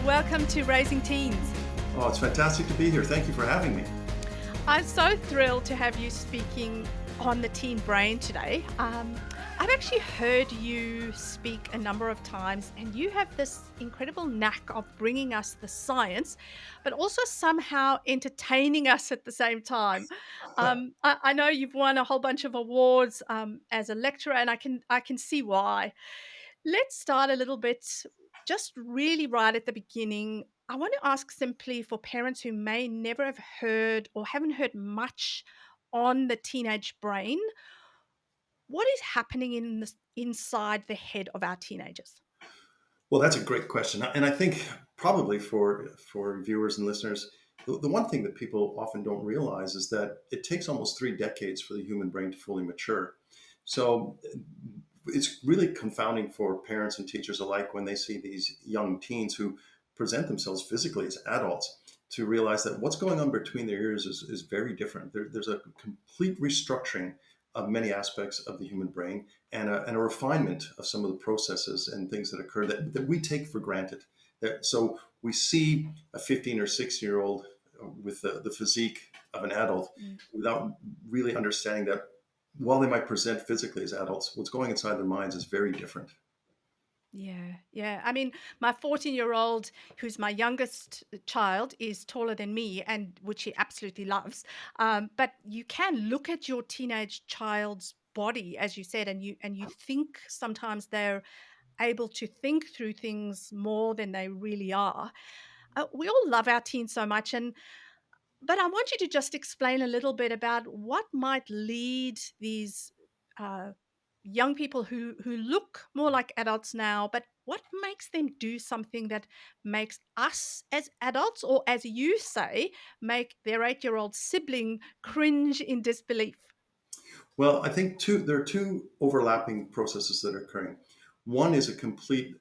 Welcome to Raising Teens. Oh, it's fantastic to be here. Thank you for having me. I'm so thrilled to have you speaking on the teen brain today. I've actually heard you speak a number of times, and you have this incredible knack of bringing us the science, but also somehow entertaining us at the same time. I know you've won a whole bunch of awards as a lecturer, and I can see why. Let's start a little bit, just really right at the beginning. I want to ask simply for parents who may never have heard or haven't heard much on the teenage brain, what is happening inside the head of our teenagers? Well, that's a great question, and I think probably for viewers and listeners, the one thing that people often don't realize is that it takes almost 3 decades for the human brain to fully mature. So it's really confounding for parents and teachers alike when they see these young teens who present themselves physically as adults to realize that what's going on between their ears is very different. There's a complete restructuring of many aspects of the human brain and a refinement of some of the processes and things that occur that we take for granted. So we see a 15 or 16-year-old with the physique of an adult without really understanding that while they might present physically as adults, what's going inside their minds is very different. Yeah, yeah. I mean, my 14-year-old, who's my youngest child, is taller than me, and which he absolutely loves. But you can look at your teenage child's body, as you said, and you think sometimes they're able to think through things more than they really are. We all love our teens so much, but I want you to just explain a little bit about what might lead these uh, young people who look more like adults now, but what makes them do something that makes us as adults, or as you say, make their 8-year-old sibling cringe in disbelief? Well, I think there are two overlapping processes that are occurring. One is a complete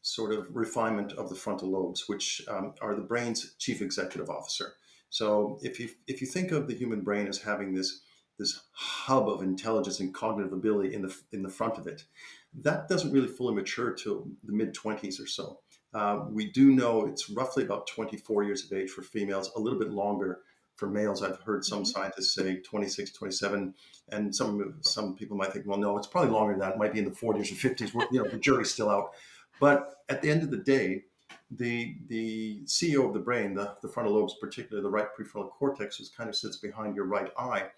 sort of refinement of the frontal lobes, which are the brain's chief executive officer. So if you think of the human brain as having this hub of intelligence and cognitive ability in the front of it, that doesn't really fully mature till the mid 20s or so. We do know it's roughly about 24 years of age for females, a little bit longer for males. I've heard some Mhm. scientists say 26, 27, and some people might think, well, no, it's probably longer than that. It might be in the 40s or 50s. The jury's still out. But at the end of the day, the CEO of the brain, the frontal lobes, particularly the right prefrontal cortex, which kind of sits behind your right eye,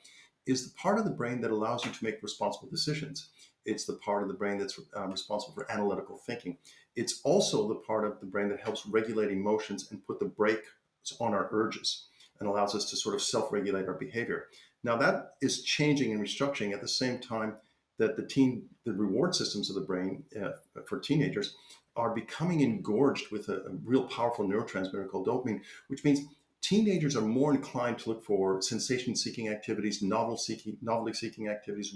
is the part of the brain that allows you to make responsible decisions. It's the part of the brain that's responsible for analytical thinking. It's also the part of the brain that helps regulate emotions and put the brakes on our urges and allows us to sort of self-regulate our behavior. Now that is changing and restructuring at the same time that the reward systems of the brain for teenagers are becoming engorged with a real powerful neurotransmitter called dopamine, which means teenagers are more inclined to look for sensation-seeking activities, novelty-seeking activities,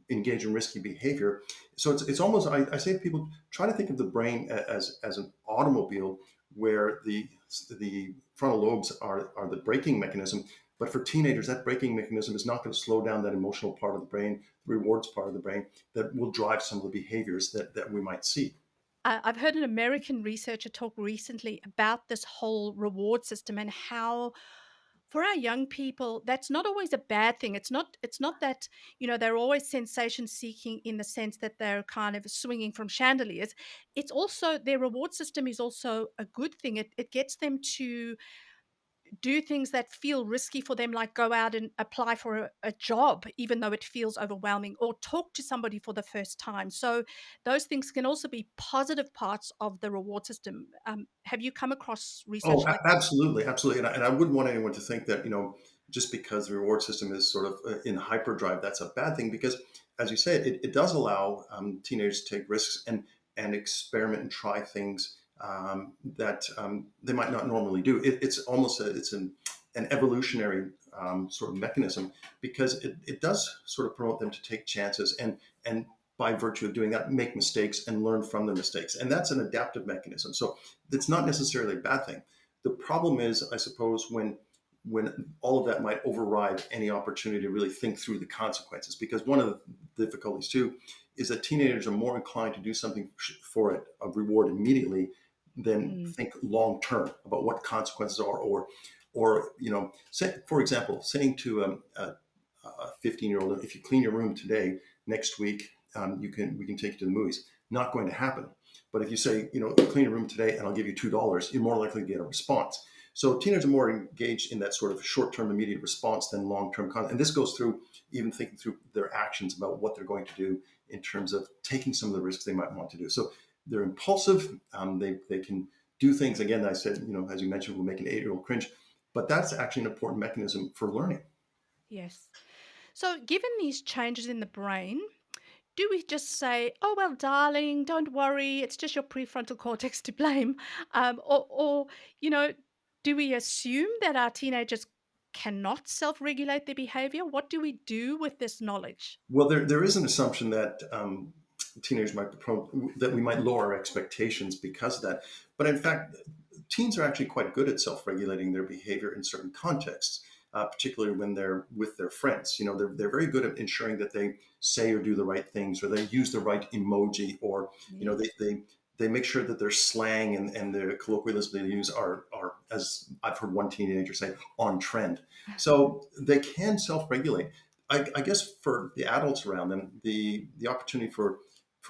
engage in risky behavior. So it's almost I say to people, try to think of the brain as an automobile where the frontal lobes are the braking mechanism. But for teenagers, that braking mechanism is not going to slow down that emotional part of the brain, the rewards part of the brain that will drive some of the behaviors that we might see. I've heard an American researcher talk recently about this whole reward system and how for our young people that's not always a bad thing. It's not that, they're always sensation seeking in the sense that they're kind of swinging from chandeliers. It's also their reward system is also a good thing. It gets them to do things that feel risky for them, like go out and apply for a job, even though it feels overwhelming, or talk to somebody for the first time. So, those things can also be positive parts of the reward system. Have you come across Oh, research like that? absolutely, absolutely. And I wouldn't want anyone to think that, just because the reward system is sort of in hyperdrive, that's a bad thing. Because, as you said, it does allow teenagers to take risks and experiment and try things that they might not normally do. It's almost an evolutionary sort of mechanism because it does sort of promote them to take chances and by virtue of doing that, make mistakes and learn from the mistakes. And that's an adaptive mechanism. So it's not necessarily a bad thing. The problem is, I suppose, when all of that might override any opportunity to really think through the consequences. Because one of the difficulties too is that teenagers are more inclined to do something for it, a reward immediately, than Mm. think long term about what consequences are, or say, for example, saying to a 15-year-old, if you clean your room today, next week we can take you to the movies. Not going to happen. But if you say, clean your room today and I'll give you $2, you're more likely to get a response. So teenagers are more engaged in that sort of short-term immediate response than long-term content. And this goes through even thinking through their actions about what they're going to do in terms of taking some of the risks they might want to do. So they're impulsive. They can do things. Again, I said, as you mentioned, will make an 8-year-old cringe. But that's actually an important mechanism for learning. Yes. So, given these changes in the brain, do we just say, "Oh well, darling, don't worry, it's just your prefrontal cortex to blame," or you know, do we assume that our teenagers cannot self-regulate their behavior? What do we do with this knowledge? Well, there is an assumption that teenagers might be prone, that we might lower our expectations because of that. But in fact, teens are actually quite good at self-regulating their behavior in certain contexts, particularly when they're with their friends. They're very good at ensuring that they say or do the right things, or they use the right emoji, or Yes. they make sure that their slang and the colloquialisms they use are, as I've heard one teenager say, on trend. So they can self-regulate. I guess for the adults around them, the opportunity for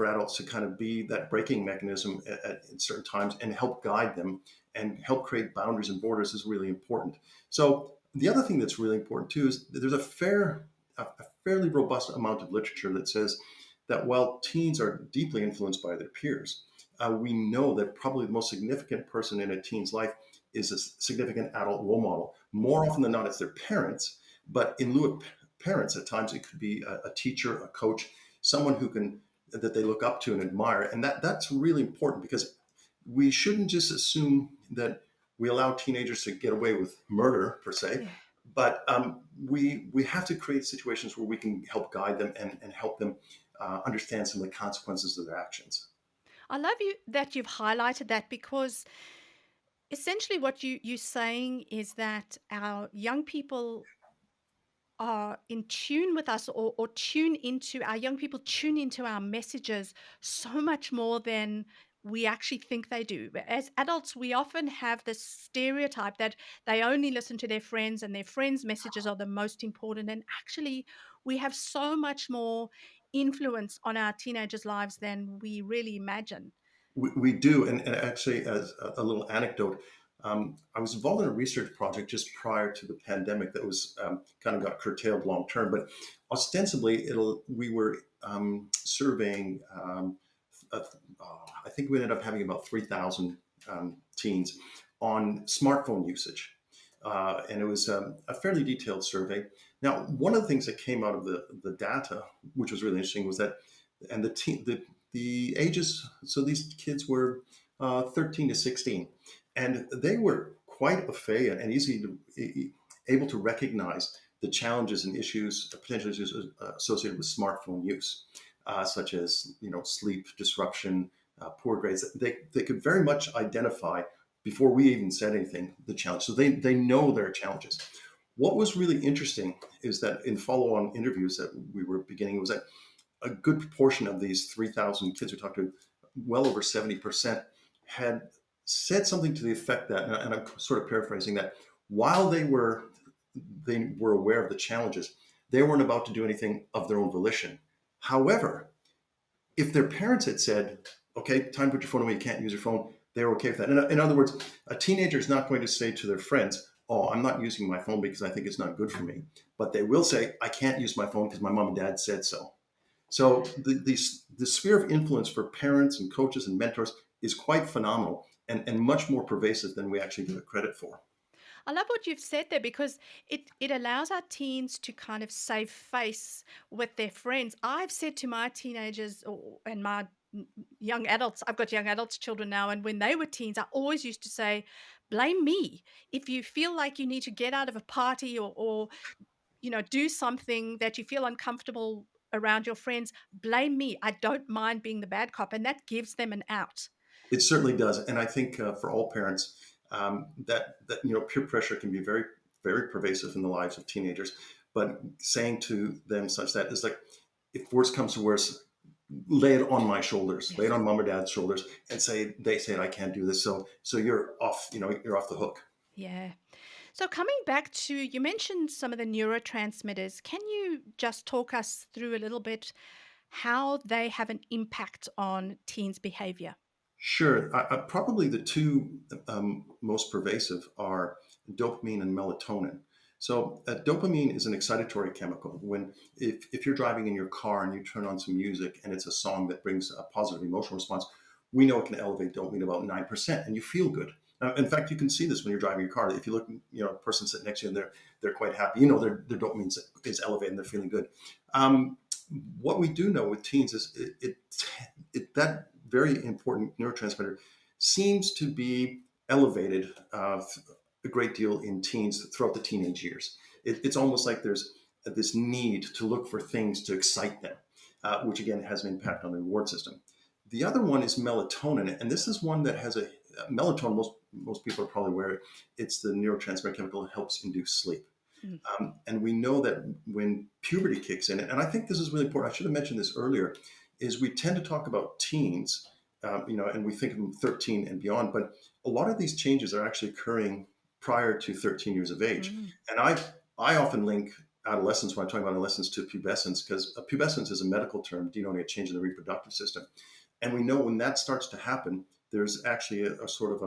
adults to kind of be that braking mechanism at certain times and help guide them and help create boundaries and borders is really important. So the other thing that's really important too is that there's a fairly robust amount of literature that says that while teens are deeply influenced by their peers, we know that probably the most significant person in a teen's life is a significant adult role model. More often than not, it's their parents. But in lieu of parents, at times it could be a teacher, a coach, someone who can that they look up to and admire, and that's really important because we shouldn't just assume that we allow teenagers to get away with murder per se, Yeah. but we have to create situations where we can help guide them and help them understand some of the consequences of their actions. I love you that you've highlighted that because essentially what you're saying is that our young people are in tune with us, or tune into our young people tune into our messages so much more than we actually think they do. But as adults, we often have this stereotype that they only listen to their friends and their friends' messages are the most important. And actually, we have so much more influence on our teenagers' lives than we really imagine. We do, and actually, as a little anecdote, I was involved in a research project just prior to the pandemic that was kind of got curtailed long term, but ostensibly, we were surveying. Uh, I think we ended up having about 3,000 teens on smartphone usage, and it was a fairly detailed survey. Now, one of the things that came out of the data, which was really interesting, was that and the ages. So these kids were 13 to 16, and they were quite au fait and easy to able to recognize the challenges and issues, potential issues associated with smartphone use, such as sleep disruption, poor grades. They could very much identify before we even said anything the challenge. So they know there are challenges. What was really interesting is that in follow-on interviews that we were beginning was that a good proportion of these 3,000 kids we talked to, well over 70%, had said something to the effect that, and I'm sort of paraphrasing that, while they were aware of the challenges, they weren't about to do anything of their own volition. However, if their parents had said, "Okay, time to put your phone away. You can't use your phone," they're okay with that. In other words, a teenager is not going to say to their friends, "Oh, I'm not using my phone because I think it's not good for me," but they will say, "I can't use my phone because my mom and dad said so." So the sphere of influence for parents and coaches and mentors is quite phenomenal and much more pervasive than we actually give it credit for. I love what you've said there because it allows our teens to kind of save face with their friends. I've said to my teenagers and my young adults, I've got young adults children now, and when they were teens, I always used to say, blame me. If you feel like you need to get out of a party, or do something that you feel uncomfortable around your friends, blame me. I don't mind being the bad cop, and that gives them an out. It certainly does, and I think for all parents, that peer pressure can be very very pervasive in the lives of teenagers. But saying to them such that is like, if worse comes to worse, lay it on my shoulders, lay it Yes. on mom or dad's shoulders, and say they said I can't do this, so you're off. You're off the hook. Yeah. So coming back to, you mentioned some of the neurotransmitters. Can you just talk us through a little bit how they have an impact on teens' behavior? Sure. Probably the two most pervasive are dopamine and melatonin. So, dopamine is an excitatory chemical. If you're driving in your car and you turn on some music and it's a song that brings a positive emotional response, we know it can elevate dopamine about 9%, and you feel good. In fact, you can see this when you're driving your car. If you look, a person sitting next to you and they're quite happy, their dopamine is elevated and they're feeling good. Um, what we do know with teens is that very important neurotransmitter seems to be elevated a great deal in teens throughout the teenage years. It's almost like there's this need to look for things to excite them, which again has an impact on the reward system. The other one is melatonin, and this is one that has a melatonin. Most people are probably aware it's the neurotransmitter chemical that helps induce sleep. Mm. And we know that when puberty kicks in, and I think this is really important, I should have mentioned this earlier, is we tend to talk about teens, and we think of them 13 and beyond, but a lot of these changes are actually occurring prior to 13 years of age. Mm. And I often link adolescence, when I'm talking about adolescence, to pubescence, because pubescence is a medical term denoting a change in the reproductive system. And we know when that starts to happen, there's actually a sort of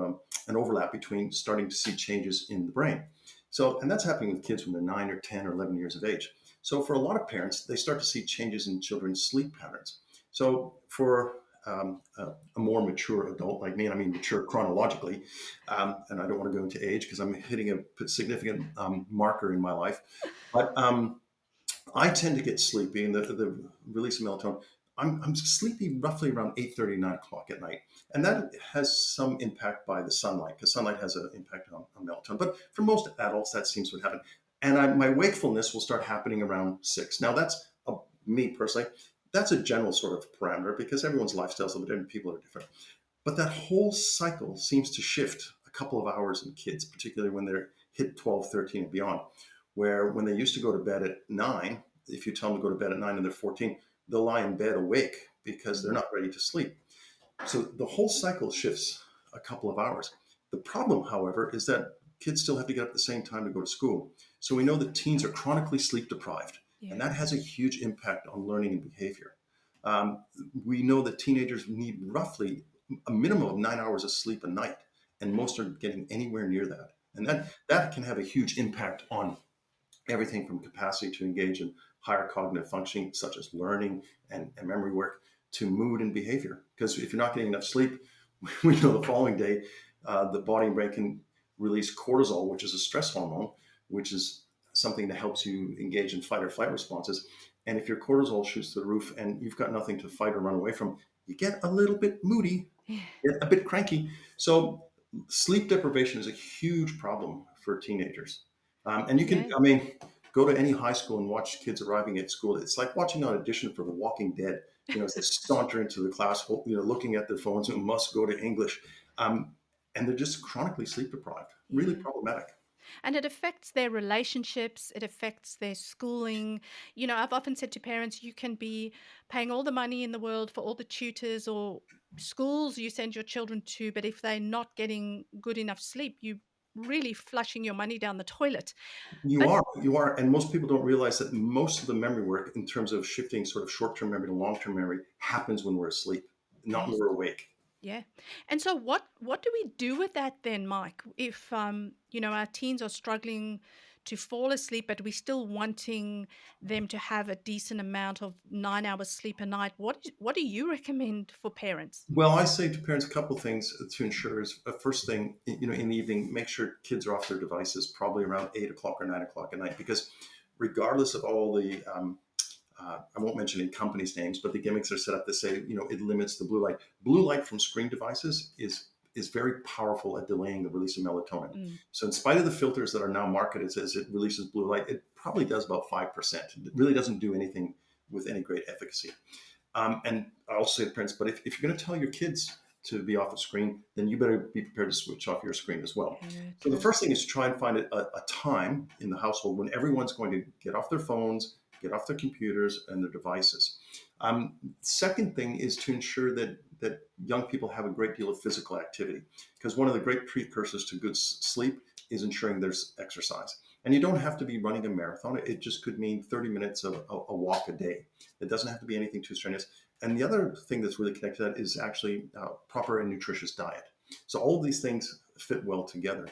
an overlap between starting to see changes in the brain. So, and that's happening with kids when they're 9 or 10 or 11 years of age. So, for a lot of parents, they start to see changes in children's sleep patterns. So, for a more mature adult like me, and I mean mature chronologically, and I don't want to go into age because I'm hitting a significant marker in my life, but I tend to get sleepy, and the release of melatonin. I'm sleepy roughly around 8:30, 9 o'clock at night, and that has some impact by the sunlight, because sunlight has an impact on melatonin. But for most adults, that seems to happen, and my wakefulness will start happening around 6. Now that's me personally. That's a general sort of parameter because everyone's lifestyle is a little different. People are different, but that whole cycle seems to shift a couple of hours in kids, particularly when they're hit 12, 13, and beyond, where when they used to go to bed at 9, if you tell them to go to bed at 9 and they're 14, they'll lie in bed awake because they're Mm. not ready to sleep. So the whole cycle shifts a couple of hours. The problem, however, is that kids still have to get up at the same time to go to school. So we know that teens are chronically sleep deprived, and Yeah. that has a huge impact on learning and behavior. Um, we know that teenagers need roughly a minimum of 9 hours of sleep a night, and most are getting anywhere near that. And Mm. that can have a huge impact on everything from capacity to engage in higher cognitive functioning, such as learning and memory work, to mood and behavior. Because if you're not getting enough sleep, we know the following day, the body and brain can release cortisol, which is a stress hormone, which is something that helps you engage in fight or flight responses. And if your cortisol shoots to the roof and you've got nothing to fight or run away from, you get a little bit moody, Yeah. get a bit cranky. So sleep deprivation is a huge problem for teenagers. And you can, Yeah. I mean, go to any high school and watch kids arriving at school. It's like watching an audition for The Walking Dead. As they saunter into the class, looking at their phones and must go to English. Um, and they're just chronically sleep deprived, really Yeah. problematic. And it affects their relationships, it affects their schooling. I've often said to parents, you can be paying all the money in the world for all the tutors or schools you send your children to, but if they're not getting good enough sleep, you really flushing your money down the toilet. But You are. And most people don't realize that most of the memory work in terms of shifting sort of short-term memory to long-term memory happens when we're asleep, not when yes, we're awake. yeah. And so what do we do with that then, Mike? If our teens are struggling to fall asleep, but we're still wanting them to have a decent amount of 9 hours sleep a night, what do you recommend for parents? Well, I say to parents a couple of things to ensure is first thing, in the evening, make sure kids are off their devices probably around 8 o'clock or 9 o'clock at night, because regardless of all the, I won't mention any companies' names, but the gimmicks are set up to say, it limits the blue light. Blue light from screen devices is very powerful at delaying the release of melatonin. Mm. So in spite of the filters that are now marketed as it releases blue light, it probably does about 5%. It really doesn't do anything with any great efficacy. And I also say to parents, but if you're going to tell your kids to be off the screen, then you better be prepared to switch off your screen as well. Yeah, So the true. first thing is to try and find a time in the household when everyone's going to get off their phones, get off their computers and their devices. Second thing is to ensure that young people have a great deal of physical activity, because one of the great precursors to good sleep is ensuring there's exercise. And you don't have to be running a marathon. It just could mean 30 minutes of a walk a day. It doesn't have to be anything too strenuous. And the other thing that's really connected to that is actually proper and nutritious diet. So all of these things fit well together.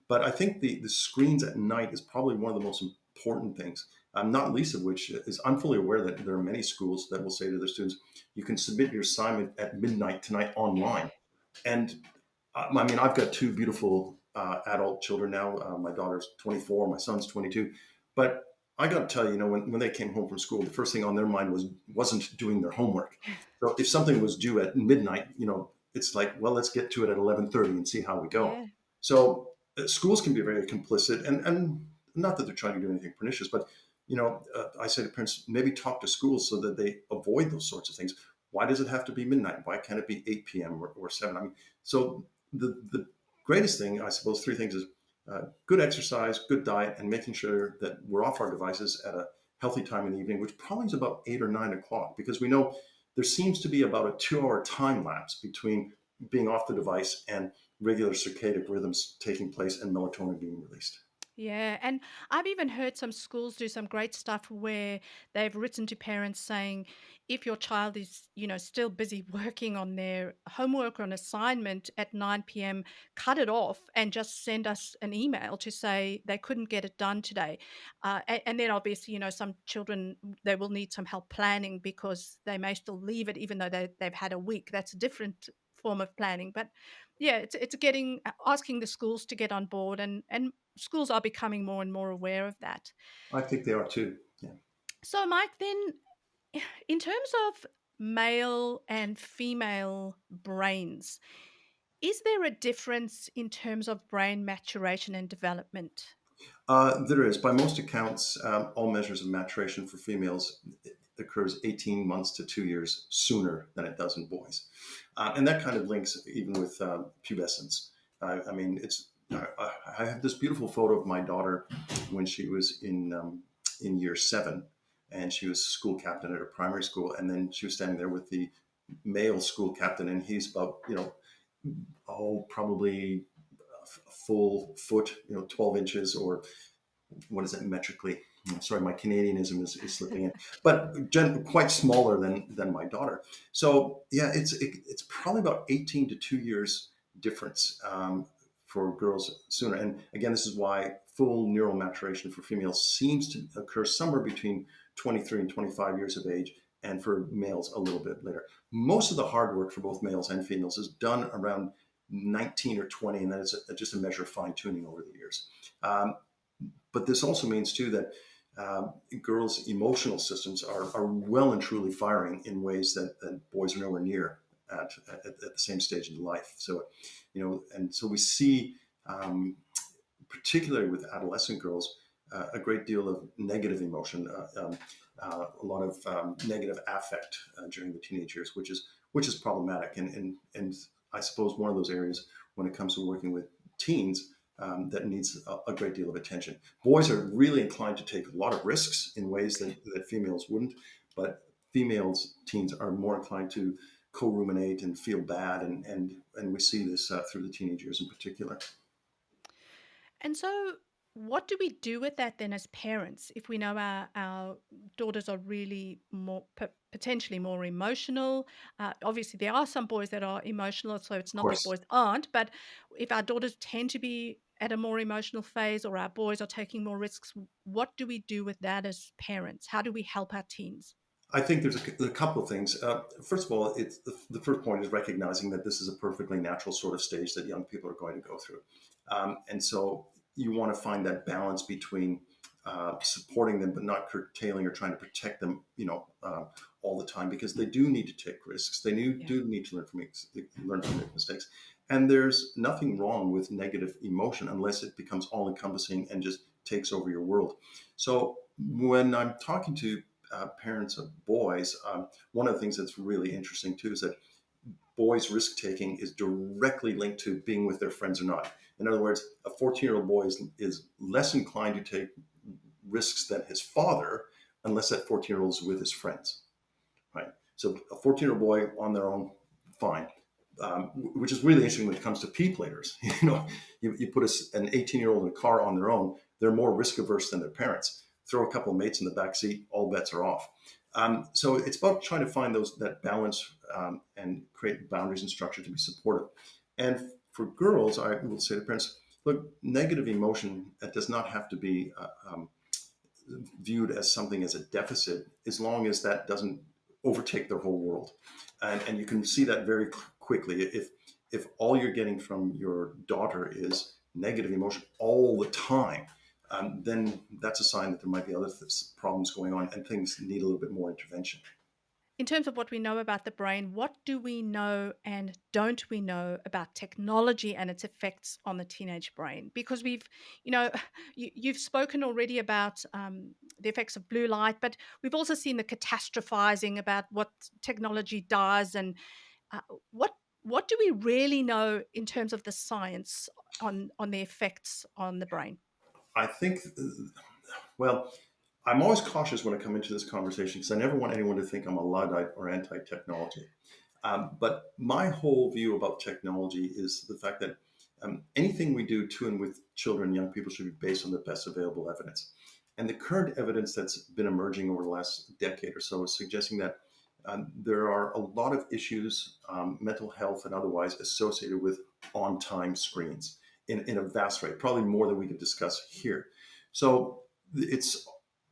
But I think the screens at night is probably one of the most important things. Not least of which is I'm fully aware that there are many schools that will say to their students, you can submit your assignment at midnight tonight Yeah. online. And I mean, I've got two beautiful adult children now. My daughter's 24, my son's 22. But I got to tell you, when they came home from school, the first thing on their mind wasn't doing their homework. So if something was due at midnight, it's like, well, let's get to it at 11:30 and see how we go. Yeah. So schools can be very complicit, and not that they're trying to do anything pernicious, but I say to parents, maybe talk to schools so that they avoid those sorts of things. Why does it have to be midnight? Why can't it be 8 p.m. or 7? I mean, so the greatest thing, I suppose, three things is good exercise, good diet, and making sure that we're off our devices at a healthy time in the evening, which probably is about 8 or 9 o'clock, because we know there seems to be about a 2 hour time lapse between being off the device and regular circadian rhythms taking place and melatonin being released. Yeah, and I've even heard some schools do some great stuff where they've written to parents saying, if your child is, still busy working on their homework or an assignment at 9 p.m., cut it off and just send us an email to say they couldn't get it done today. And then obviously, some children, they will need some help planning because they may still leave it even though they've had a week. That's a different form of planning. But yeah, it's getting asking the schools to get on board, and schools are becoming more and more aware of that. I think they are too. Yeah. So, Mike, then in terms of male and female brains, is there a difference in terms of brain maturation and development? There is. By most accounts, all measures of maturation for females occurs 18 months to 2 years sooner than it does in boys. And that kind of links even with pubescence. I mean, I have this beautiful photo of my daughter when she was in year 7, and she was school captain at a primary school. And then she was standing there with the male school captain, and he's about, probably a full foot, 12 inches, or what is that metrically? Sorry, my Canadianism is slipping in, but quite smaller than my daughter. So yeah, it's probably about 18 to 2 years difference for girls sooner. And again, this is why full neural maturation for females seems to occur somewhere between 23 and 25 years of age, and for males a little bit later. Most of the hard work for both males and females is done around 19 or 20, and then it's just a measure of fine tuning over the years. But this also means too that girls' emotional systems are well and truly firing in ways that boys are nowhere near at the same stage in life. So, and so we see, particularly with adolescent girls, a great deal of negative emotion, a lot of negative affect during the teenage years, which is problematic. And I suppose one of those areas when it comes to working with teens that needs a great deal of attention. Boys are really inclined to take a lot of risks in ways that females wouldn't, but females, teens are more inclined to co-ruminate and feel bad, and we see this through the teenage years in particular. And so, what do we do with that then as parents if we know our daughters are really potentially more emotional? Obviously, there are some boys that are emotional, so it's Of not that course, boys aren't, but if our daughters tend to be at a more emotional phase or our boys are taking more risks, what do we do with that as parents? How do we help our teens? I think there's a couple of things. First of all, it's the first point is recognizing that this is a perfectly natural sort of stage that young people are going to go through, and so you want to find that balance between supporting them but not curtailing or trying to protect them, all the time, because they do need to take risks. They Yeah. do need to learn from their mistakes, and there's nothing wrong with negative emotion unless it becomes all encompassing and just takes over your world. So when I'm talking to parents of boys, one of the things that's really interesting too is that boys' risk taking is directly linked to being with their friends or not. In other words, a 14-year-old boy is less inclined to take risks than his father unless that 14-year-old is with his friends. So a 14-year-old boy on their own, fine. Which is really interesting when it comes to P platers. You put an 18-year-old in a car on their own, they're more risk averse than their parents. Throw a couple of mates in the back seat, all bets are off. So it's about trying to find that balance and create boundaries and structure to be supportive. And for girls, I will say to parents, look, negative emotion does not have to be viewed as something as a deficit, as long as that doesn't overtake their whole world. And you can see that very quickly. If all you're getting from your daughter is negative emotion all the time, then that's a sign that there might be other problems going on and things need a little bit more intervention. In terms of what we know about the brain, what do we know and don't we know about technology and its effects on the teenage brain? Because you know, you've spoken already about the effects of blue light, but we've also seen the catastrophizing about what technology does, and uh, what what do we really know in terms of the science on the effects on the brain? I think, well, I'm always cautious when I come into this conversation because I never want anyone to think I'm a Luddite or anti technology. But my whole view about technology is the fact that anything we do to and with children and young people should be based on the best available evidence. And the current evidence that's been emerging over the last decade or so is suggesting that there are a lot of issues, mental health and otherwise, associated with on time screens in a vast rate, probably more than we could discuss here. So it's,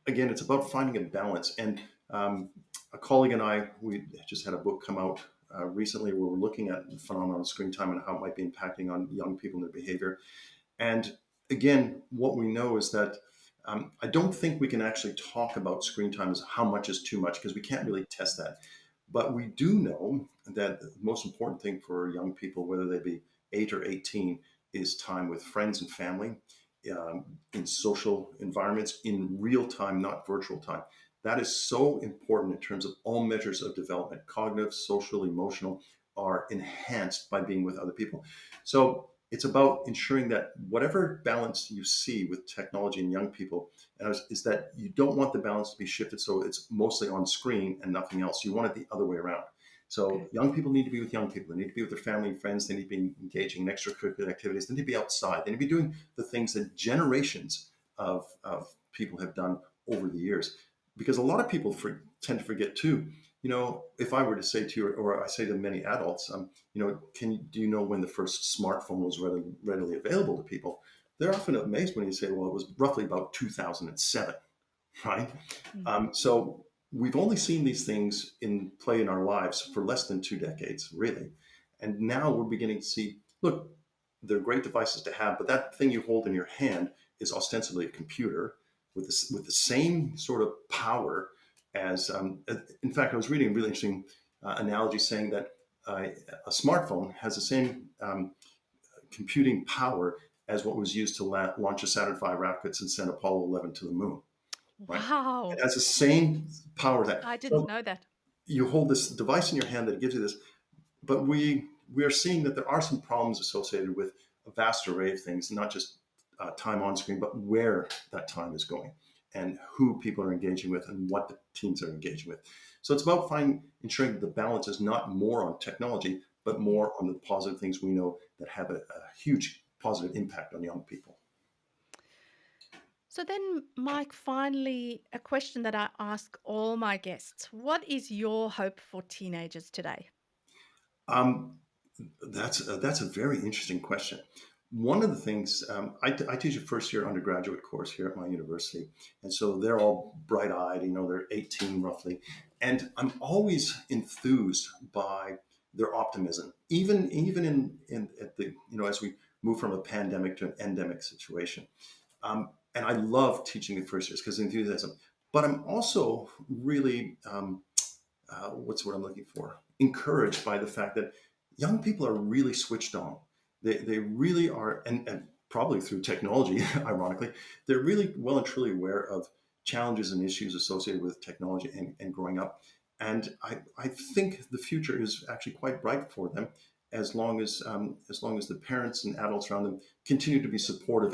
again, it's about finding a balance. And a colleague and I, we just had a book come out recently where we're looking at the phenomenon of screen time and how it might be impacting on young people and their behavior. And again, what we know is that I don't think we can actually talk about screen time as how much is too much because we can't really test that. But we do know that the most important thing for young people, whether they be 8 or 18, is time with friends and family, in social environments, in real time, not virtual time. That is so important in terms of all measures of development, cognitive, social, emotional, are enhanced by being with other people. So it's about ensuring that whatever balance you see with technology and young people is that you don't want the balance to be shifted so it's mostly on screen and nothing else. You want it the other way around. So Okay. young people need to be with young people. They need to be with their family and friends. They need to be engaging in extracurricular activities. They need to be outside. They need to be doing the things that generations of people have done over the years. Because a lot of people tend to forget too. If I were to say to you, or I say to many adults, do you know when the first smartphone was readily available to people? They're often amazed when you say, well, it was roughly about 2007, right? Mm. So we've only seen these things in play in our lives for less than 2 decades, really. And now we're beginning to see, look, they're great devices to have, but that thing you hold in your hand is ostensibly a computer with the same sort of power as. In fact, I was reading a really interesting analogy saying that a smartphone has the same computing power as what was used to launch a Saturn V rockets and send Apollo 11 to the moon. Right? It Wow, has the same power that. I didn't So know that. you hold this device in your hand that gives you this, but we are seeing that there are some problems associated with a vast array of things, not just time on screen, but where that time is going and who people are engaging with and what the teams are engaging with. So it's about ensuring that the balance is not more on technology, but Yeah. more on the positive things we know that have a huge positive impact on young people. So then, Mike, finally, a question that I ask all my guests. What is your hope for teenagers today? Um, that's a very interesting question. One of the things I teach a first year undergraduate course here at my university, and so they're all bright eyed. They're 18 roughly, and I'm always enthused by their optimism, even in at the as we move from a pandemic to an endemic situation. And I love teaching the first years because of enthusiasm. But I'm also really what's what I'm looking for? Encouraged by the fact that young people are really switched on. They really are, and probably through technology, ironically, they're really well and truly aware of challenges and issues associated with technology and growing up. And I think the future is actually quite bright for them as long as the parents and adults around them continue to be supportive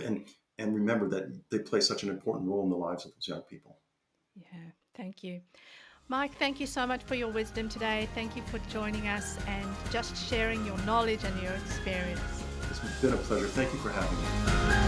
and remember that they play such an important role in the lives of those young people. Yeah, thank you. Mike, thank you so much for your wisdom today. Thank you for joining us and just sharing your knowledge and your experience. It's been a pleasure. Thank you for having me.